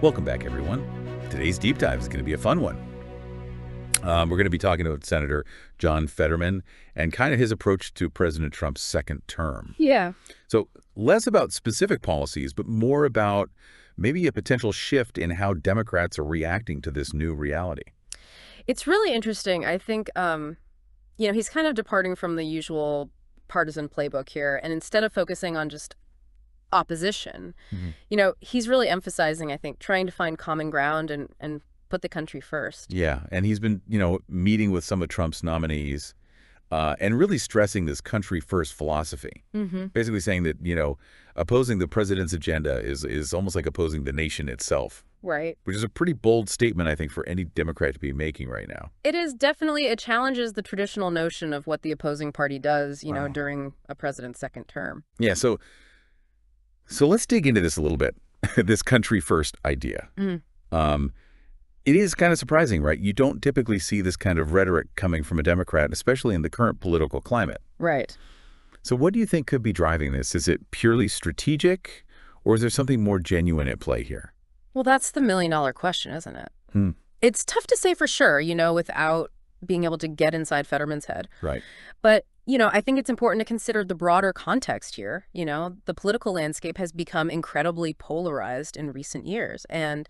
Welcome back, everyone. Today's deep dive is going to be a fun one. We're going to be talking about Senator John Fetterman and kind of his approach to President Trump's second term. Yeah. So less about specific policies, but more about maybe a potential shift in how Democrats are reacting to this new reality. It's really interesting. I think, he's kind of departing from the usual partisan playbook here. And instead of focusing on just opposition, he's really emphasizing, I think, trying to find common ground and put the country first. Yeah. And he's been, meeting with some of Trump's nominees and really stressing this country first philosophy. Basically saying that, opposing the president's agenda is almost like opposing the nation itself. Right. Which is a pretty bold statement, I think, for any Democrat to be making right now. It is definitely, it challenges the traditional notion of what the opposing party does, during a president's second term. Yeah. So let's dig into this a little bit, this country first idea. It is kind of surprising, right? You don't typically see this kind of rhetoric coming from a Democrat, especially in the current political climate. Right. So what do you think could be driving this? Is it purely strategic, or is there something more genuine at play here? Well, that's the million-dollar question, isn't it? It's tough to say for sure, without being able to get inside Fetterman's head. Right. But, I think it's important to consider the broader context here. The political landscape has become incredibly polarized in recent years. And,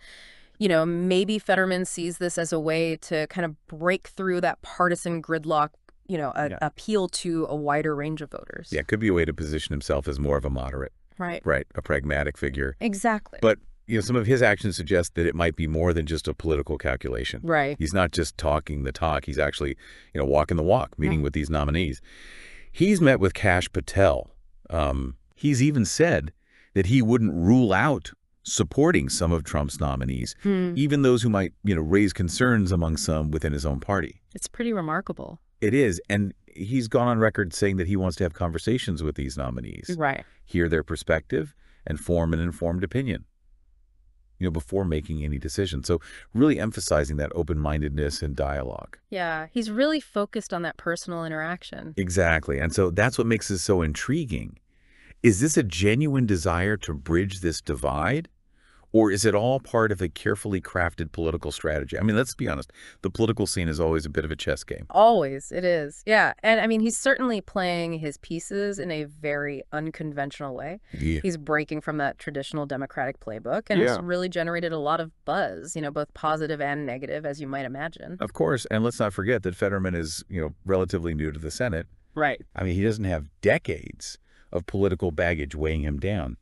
maybe Fetterman sees this as a way to kind of break through that partisan gridlock, appeal to a wider range of voters. Yeah, it could be a way to position himself as more of a moderate. Right. Right, a pragmatic figure. Exactly. But some of his actions suggest that it might be more than just a political calculation. Right. He's not just talking the talk. He's actually, walking the walk, meeting with these nominees. He's met with Kash Patel. He's even said that he wouldn't rule out supporting some of Trump's nominees, even those who might, raise concerns among some within his own party. It's pretty remarkable. It is. And he's gone on record saying that he wants to have conversations with these nominees. Right. Hear their perspective and form an informed opinion, before making any decision. So really emphasizing that open-mindedness and dialogue. Yeah, he's really focused on that personal interaction. Exactly. And so that's what makes this so intriguing. Is this a genuine desire to bridge this divide? Or is it all part of a carefully crafted political strategy? I mean, let's be honest. The political scene is always a bit of a chess game. Always. It is. Yeah. And he's certainly playing his pieces in a very unconventional way. Yeah. He's breaking from that traditional Democratic playbook. And it's really generated a lot of buzz, both positive and negative, as you might imagine. Of course. And let's not forget that Fetterman is, relatively new to the Senate. Right. I mean, he doesn't have decades of political baggage weighing him down.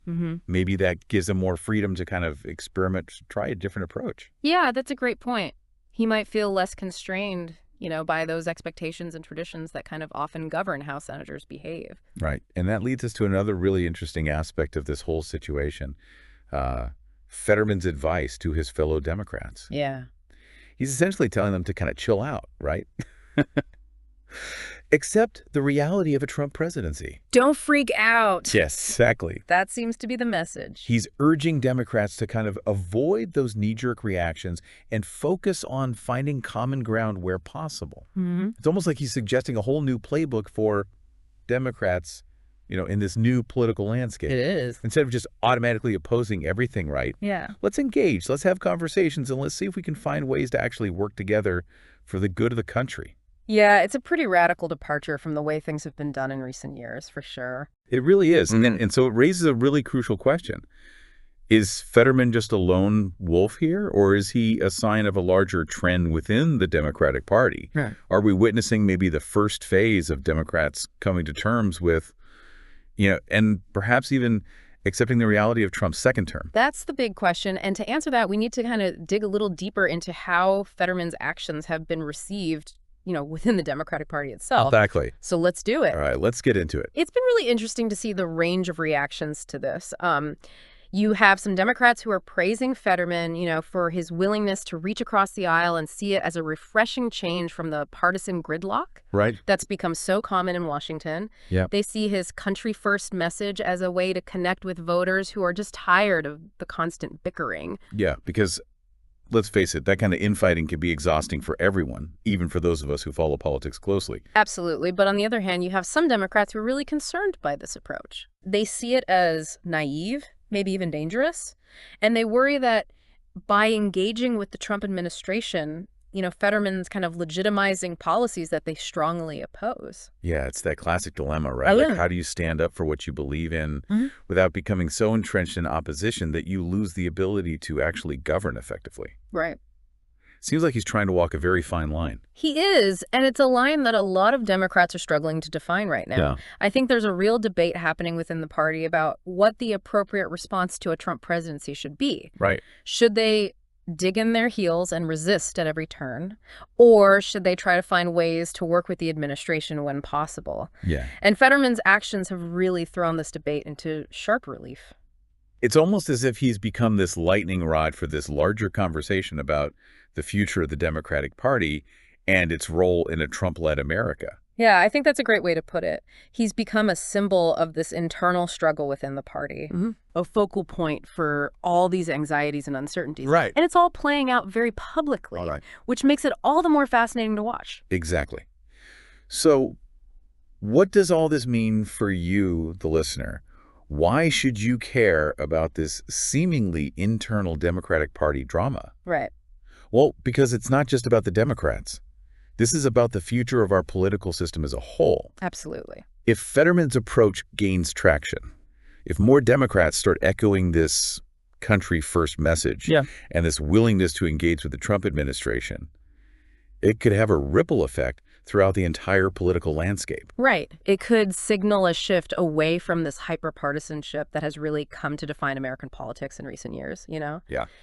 Maybe that gives him more freedom to kind of experiment, try a different approach. Yeah, that's a great point. He might feel less constrained, by those expectations and traditions that kind of often govern how senators behave. Right. And that leads us to another really interesting aspect of this whole situation. Fetterman's advice to his fellow Democrats. Yeah. He's essentially telling them to kind of chill out, right? Accept the reality of a Trump presidency. Don't freak out. Yes, exactly. That seems to be the message. He's urging Democrats to kind of avoid those knee-jerk reactions and focus on finding common ground where possible. It's almost like he's suggesting a whole new playbook for Democrats, in this new political landscape. It is. Instead of just automatically opposing everything, right? Yeah. Let's engage, let's have conversations, and let's see if we can find ways to actually work together for the good of the country. Yeah, it's a pretty radical departure from the way things have been done in recent years, for sure. It really is. And so it raises a really crucial question. Is Fetterman just a lone wolf here, or is he a sign of a larger trend within the Democratic Party? Right. Are we witnessing maybe the first phase of Democrats coming to terms with, and perhaps even accepting the reality of Trump's second term? That's the big question. And to answer that, we need to kind of dig a little deeper into how Fetterman's actions have been received within the Democratic Party itself. Exactly. So let's do it. All right, let's get into it. It's been really interesting to see the range of reactions to this. You have some Democrats who are praising Fetterman, for his willingness to reach across the aisle and see it as a refreshing change from the partisan gridlock that's become so common in Washington. Yeah. They see his country-first message as a way to connect with voters who are just tired of the constant bickering. Yeah, because let's face it, that kind of infighting can be exhausting for everyone, even for those of us who follow politics closely. Absolutely. But on the other hand, you have some Democrats who are really concerned by this approach. They see it as naive, maybe even dangerous, and they worry that by engaging with the Trump administration, Fetterman's kind of legitimizing policies that they strongly oppose. Yeah, it's that classic dilemma, right? Oh, Like, yeah. how do you stand up for what you believe in Mhm. without becoming so entrenched in opposition that you lose the ability to actually govern effectively? Right. Seems like he's trying to walk a very fine line. He is, and it's a line that a lot of Democrats are struggling to define right now. Yeah. I think there's a real debate happening within the party about what the appropriate response to a Trump presidency should be. Right. Should they dig in their heels and resist at every turn, or should they try to find ways to work with the administration when possible? Yeah. And Fetterman's actions have really thrown this debate into sharp relief. It's almost as if he's become this lightning rod for this larger conversation about the future of the Democratic Party and its role in a Trump-led America. Yeah, I think that's a great way to put it. He's become a symbol of this internal struggle within the party, a focal point for all these anxieties and uncertainties. Right. And it's all playing out very publicly, All right. which makes it all the more fascinating to watch. Exactly. So what does all this mean for you, the listener? Why should you care about this seemingly internal Democratic Party drama? Right. Well, because it's not just about the Democrats. This is about the future of our political system as a whole. Absolutely. If Fetterman's approach gains traction, if more Democrats start echoing this country-first message and this willingness to engage with the Trump administration, it could have a ripple effect throughout the entire political landscape. Right. It could signal a shift away from this hyper-partisanship that has really come to define American politics in recent years, Yeah.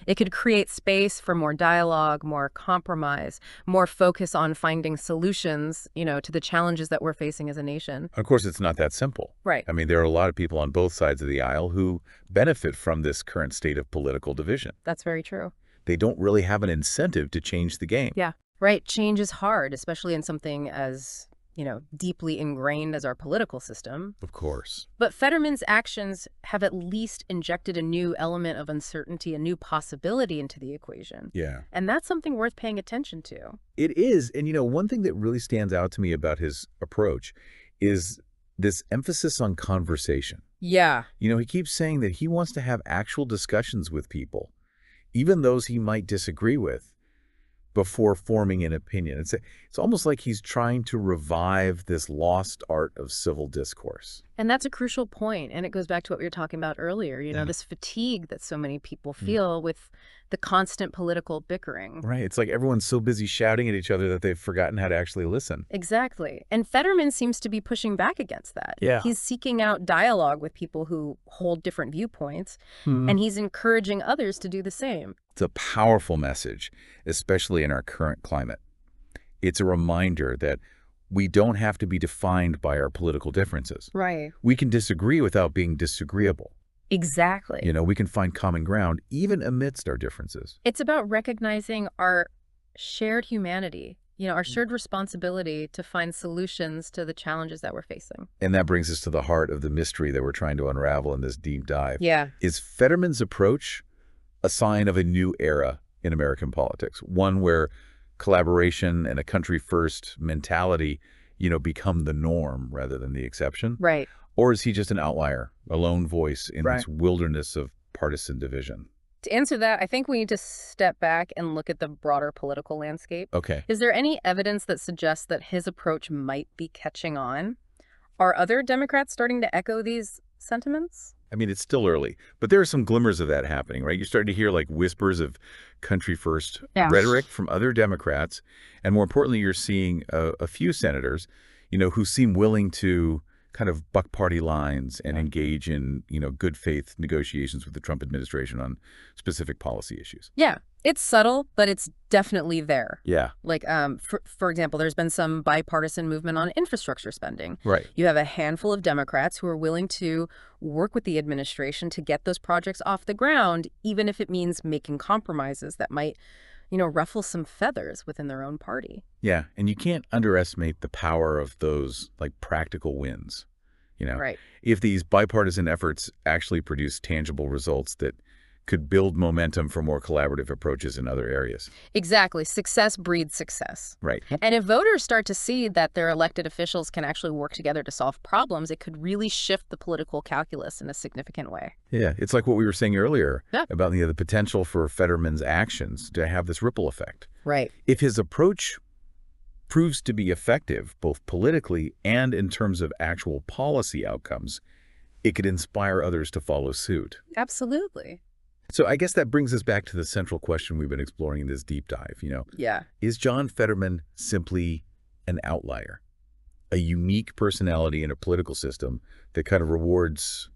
It could create space for more dialogue, more compromise, more focus on finding solutions, to the challenges that we're facing as a nation. Of course, it's not that simple. Right. I mean, there are a lot of people on both sides of the aisle who benefit from this current state of political division. That's very true. They don't really have an incentive to change the game. Yeah. Right. Change is hard, especially in something as, deeply ingrained as our political system. Of course. But Fetterman's actions have at least injected a new element of uncertainty, a new possibility into the equation. Yeah. And that's something worth paying attention to. It is. And, one thing that really stands out to me about his approach is this emphasis on conversation. Yeah. He keeps saying that he wants to have actual discussions with people, even those he might disagree with, before forming an opinion. It's almost like he's trying to revive this lost art of civil discourse. And that's a crucial point. And it goes back to what we were talking about earlier, this fatigue that so many people feel with the constant political bickering. Right. It's like everyone's so busy shouting at each other that they've forgotten how to actually listen. Exactly. And Fetterman seems to be pushing back against that. Yeah. He's seeking out dialogue with people who hold different viewpoints, and he's encouraging others to do the same. It's a powerful message, especially in our current climate. It's a reminder that we don't have to be defined by our political differences. Right. We can disagree without being disagreeable. Exactly. We can find common ground even amidst our differences. It's about recognizing our shared humanity, our shared responsibility to find solutions to the challenges that we're facing. And that brings us to the heart of the mystery that we're trying to unravel in this deep dive. Yeah. Is Fetterman's approach a sign of a new era in American politics, one where collaboration and a country-first mentality, become the norm rather than the exception? Right. Or is he just an outlier, a lone voice in this wilderness of partisan division? To answer that, I think we need to step back and look at the broader political landscape. Okay. Is there any evidence that suggests that his approach might be catching on? Are other Democrats starting to echo these sentiments? I mean, it's still early, but there are some glimmers of that happening, right? You're starting to hear like whispers of country-first rhetoric from other Democrats. And more importantly, you're seeing a few senators, who seem willing to kind of buck party lines and engage in, good faith negotiations with the Trump administration on specific policy issues. Yeah, it's subtle, but it's definitely there. Yeah. Like, for example, there's been some bipartisan movement on infrastructure spending. Right. You have a handful of Democrats who are willing to work with the administration to get those projects off the ground, even if it means making compromises that might, ruffle some feathers within their own party. Yeah, and you can't underestimate the power of those, like, practical wins. Right. If these bipartisan efforts actually produce tangible results that could build momentum for more collaborative approaches in other areas. Exactly. Success breeds success. Right. And if voters start to see that their elected officials can actually work together to solve problems, it could really shift the political calculus in a significant way. Yeah, it's like what we were saying earlier Yeah. about the potential for Fetterman's actions to have this ripple effect. Right. If his approach proves to be effective, both politically and in terms of actual policy outcomes, it could inspire others to follow suit. Absolutely. So I guess that brings us back to the central question we've been exploring in this deep dive. Yeah. Is John Fetterman simply an outlier, a unique personality in a political system that kind of rewards,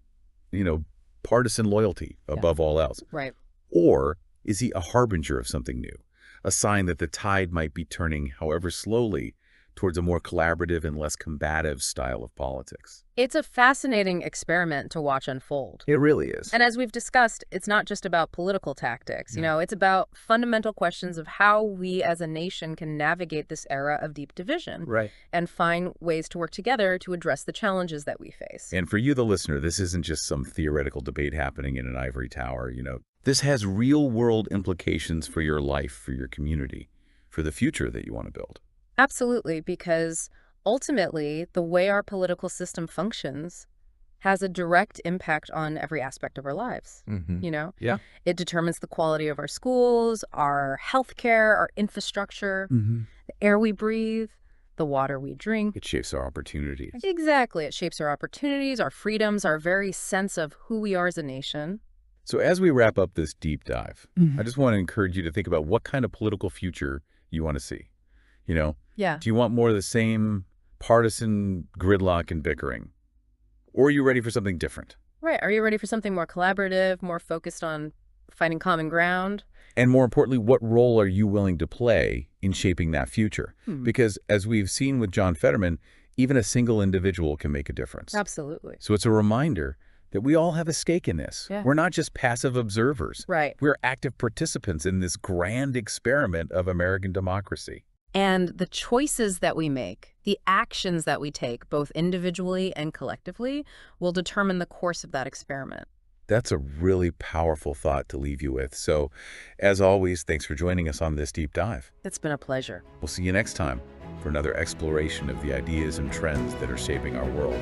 partisan loyalty above all else? Right. Or is he a harbinger of something new, a sign that the tide might be turning, however slowly, towards a more collaborative and less combative style of politics? It's a fascinating experiment to watch unfold. It really is. And as we've discussed, it's not just about political tactics. It's about fundamental questions of how we as a nation can navigate this era of deep division. Right. And find ways to work together to address the challenges that we face. And for you, the listener, this isn't just some theoretical debate happening in an ivory tower. This has real-world implications for your life, for your community, for the future that you want to build. Absolutely, because ultimately, the way our political system functions has a direct impact on every aspect of our lives. Yeah. It determines the quality of our schools, our healthcare, our infrastructure, the air we breathe, the water we drink. It shapes our opportunities. Exactly. It shapes our opportunities, our freedoms, our very sense of who we are as a nation. So as we wrap up this deep dive, I just want to encourage you to think about what kind of political future you want to see. Yeah. Do you want more of the same partisan gridlock and bickering? Or are you ready for something different? Right. Are you ready for something more collaborative, more focused on finding common ground? And more importantly, what role are you willing to play in shaping that future? Because as we've seen with John Fetterman, even a single individual can make a difference. Absolutely. So it's a reminder that we all have a stake in this. Yeah. We're not just passive observers. Right. We're active participants in this grand experiment of American democracy. And the choices that we make, the actions that we take, both individually and collectively, will determine the course of that experiment. That's a really powerful thought to leave you with. So, as always, thanks for joining us on this deep dive. It's been a pleasure. We'll see you next time for another exploration of the ideas and trends that are shaping our world.